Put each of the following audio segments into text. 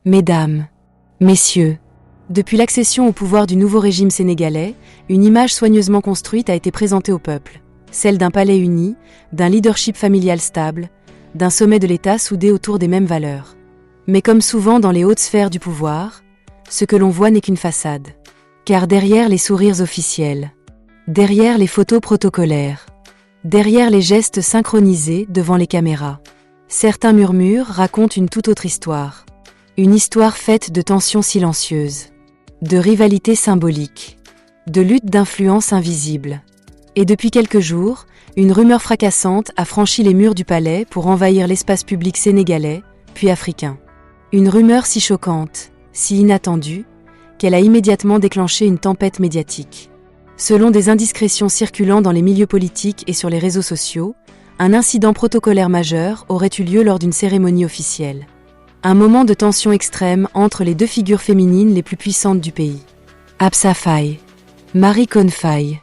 Mesdames, Messieurs, depuis l'accession au pouvoir du nouveau régime sénégalais, une image soigneusement construite a été présentée au peuple, celle d'un palais uni, d'un leadership familial stable, d'un sommet de l'État soudé autour des mêmes valeurs. Mais comme souvent dans les hautes sphères du pouvoir, ce que l'on voit n'est qu'une façade. Car derrière les sourires officiels, derrière les photos protocolaires, derrière les gestes synchronisés devant les caméras, certains murmures racontent une toute autre histoire. Une histoire faite de tensions silencieuses, de rivalités symboliques, de luttes d'influence invisibles. Et depuis quelques jours, une rumeur fracassante a franchi les murs du palais pour envahir l'espace public sénégalais, puis africain. Une rumeur si choquante, si inattendue, qu'elle a immédiatement déclenché une tempête médiatique. Selon des indiscrétions circulant dans les milieux politiques et sur les réseaux sociaux, un incident protocolaire majeur aurait eu lieu lors d'une cérémonie officielle. Un moment de tension extrême entre les deux figures féminines les plus puissantes du pays. Absa Faye, Marie Khone Faye.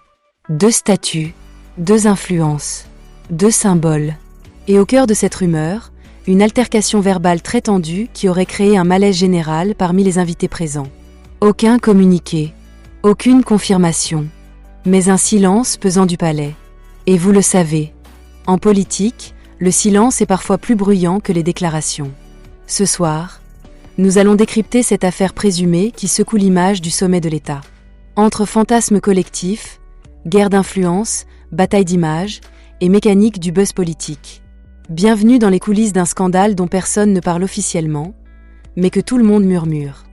Deux statuts, deux influences, deux symboles. Et au cœur de cette rumeur, une altercation verbale très tendue qui aurait créé un malaise général parmi les invités présents. Aucun communiqué, aucune confirmation, mais un silence pesant du palais. Et vous le savez, en politique, le silence est parfois plus bruyant que les déclarations. Ce soir, nous allons décrypter cette affaire présumée qui secoue l'image du sommet de l'État. Entre fantasmes collectifs, guerre d'influence, bataille d'images et mécanique du buzz politique. Bienvenue dans les coulisses d'un scandale dont personne ne parle officiellement, mais que tout le monde murmure.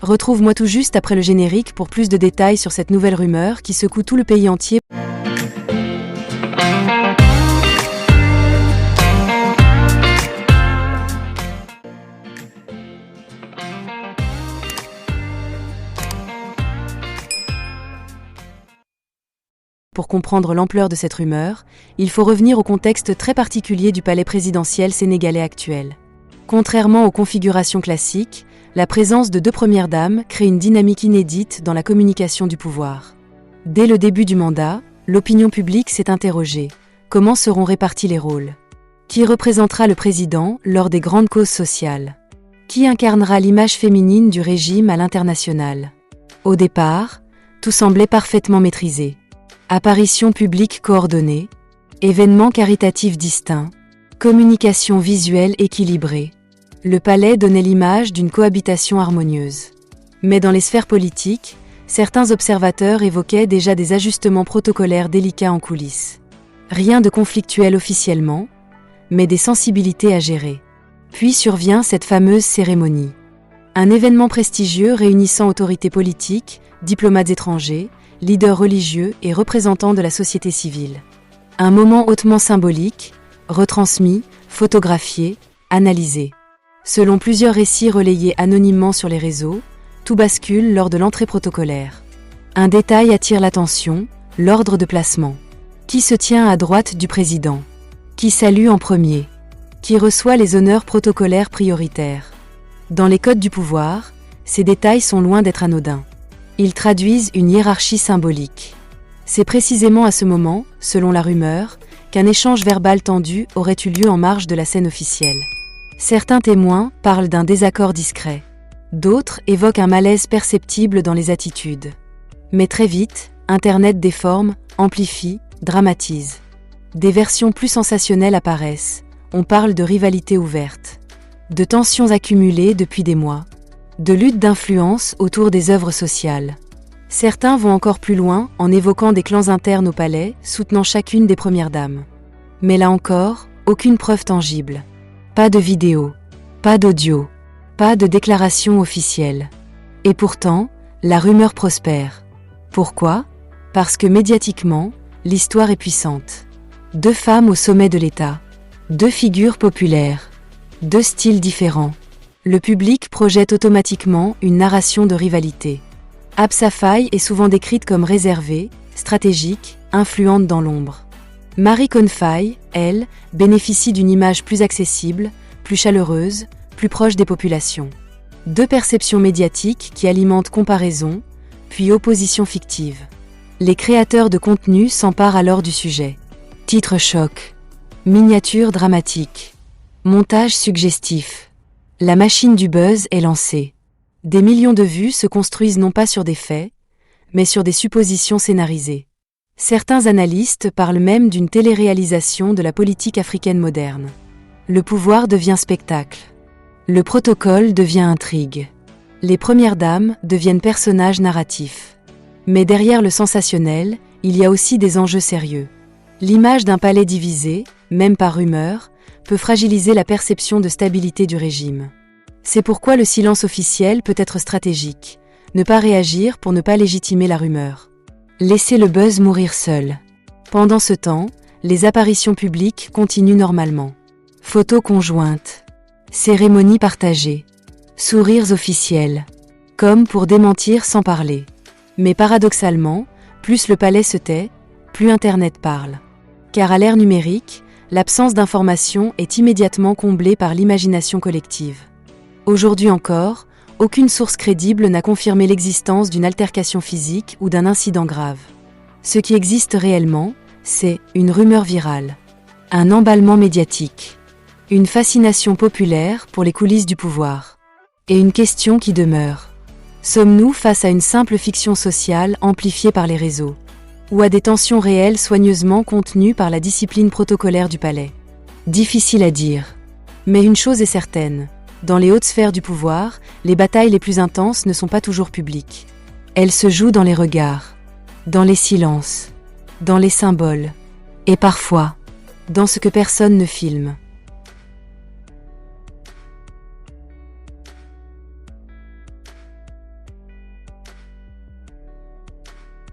Retrouve-moi tout juste après le générique pour plus de détails sur cette nouvelle rumeur qui secoue tout le pays entier. Pour comprendre l'ampleur de cette rumeur, il faut revenir au contexte très particulier du palais présidentiel sénégalais actuel. Contrairement aux configurations classiques, la présence de deux premières dames crée une dynamique inédite dans la communication du pouvoir. Dès le début du mandat, l'opinion publique s'est interrogée. Comment seront répartis les rôles ? Qui représentera le président lors des grandes causes sociales ? Qui incarnera l'image féminine du régime à l'international ? Au départ, tout semblait parfaitement maîtrisé. Apparitions publiques coordonnées, événements caritatifs distincts, communication visuelle équilibrée. Le palais donnait l'image d'une cohabitation harmonieuse. Mais dans les sphères politiques, certains observateurs évoquaient déjà des ajustements protocolaires délicats en coulisses. Rien de conflictuel officiellement, mais des sensibilités à gérer. Puis survient cette fameuse cérémonie. Un événement prestigieux réunissant autorités politiques, diplomates étrangers, leaders religieux et représentants de la société civile. Un moment hautement symbolique, retransmis, photographié, analysé. Selon plusieurs récits relayés anonymement sur les réseaux, tout bascule lors de l'entrée protocolaire. Un détail attire l'attention, l'ordre de placement. Qui se tient à droite du président ? Qui salue en premier ? Qui reçoit les honneurs protocolaires prioritaires ? Dans les codes du pouvoir, ces détails sont loin d'être anodins. Ils traduisent une hiérarchie symbolique. C'est précisément à ce moment, selon la rumeur, qu'un échange verbal tendu aurait eu lieu en marge de la scène officielle. Certains témoins parlent d'un désaccord discret. D'autres évoquent un malaise perceptible dans les attitudes. Mais très vite, Internet déforme, amplifie, dramatise. Des versions plus sensationnelles apparaissent. On parle de rivalité ouverte, de tensions accumulées depuis des mois, de lutte d'influence autour des œuvres sociales. Certains vont encore plus loin en évoquant des clans internes au palais, soutenant chacune des premières dames. Mais là encore, aucune preuve tangible. Pas de vidéo, pas d'audio, pas de déclaration officielle. Et pourtant, la rumeur prospère. Pourquoi ? Parce que médiatiquement, l'histoire est puissante. Deux femmes au sommet de l'État, deux figures populaires, deux styles différents. Le public projette automatiquement une narration de rivalité. Absa Faye est souvent décrite comme réservée, stratégique, influente dans l'ombre. Marie Khone Faye, elle, bénéficie d'une image plus accessible, plus chaleureuse, plus proche des populations. Deux perceptions médiatiques qui alimentent comparaison, puis opposition fictive. Les créateurs de contenu s'emparent alors du sujet. Titre choc, miniature dramatique, montage suggestif. La machine du buzz est lancée. Des millions de vues se construisent non pas sur des faits, mais sur des suppositions scénarisées. Certains analystes parlent même d'une télé-réalisation de la politique africaine moderne. Le pouvoir devient spectacle. Le protocole devient intrigue. Les premières dames deviennent personnages narratifs. Mais derrière le sensationnel, il y a aussi des enjeux sérieux. L'image d'un palais divisé, même par rumeur, peut fragiliser la perception de stabilité du régime. C'est pourquoi le silence officiel peut être stratégique. Ne pas réagir pour ne pas légitimer la rumeur. Laisser le buzz mourir seul. Pendant ce temps, les apparitions publiques continuent normalement. Photos conjointes. Cérémonies partagées. Sourires officiels. Comme pour démentir sans parler. Mais paradoxalement, plus le palais se tait, plus Internet parle. Car à l'ère numérique, l'absence d'information est immédiatement comblée par l'imagination collective. Aujourd'hui encore, aucune source crédible n'a confirmé l'existence d'une altercation physique ou d'un incident grave. Ce qui existe réellement, c'est une rumeur virale, un emballement médiatique, une fascination populaire pour les coulisses du pouvoir, et une question qui demeure. Sommes-nous face à une simple fiction sociale amplifiée par les réseaux, ou à des tensions réelles soigneusement contenues par la discipline protocolaire du palais? Difficile à dire. Mais une chose est certaine. Dans les hautes sphères du pouvoir, les batailles les plus intenses ne sont pas toujours publiques. Elles se jouent dans les regards, dans les silences, dans les symboles, et parfois, dans ce que personne ne filme.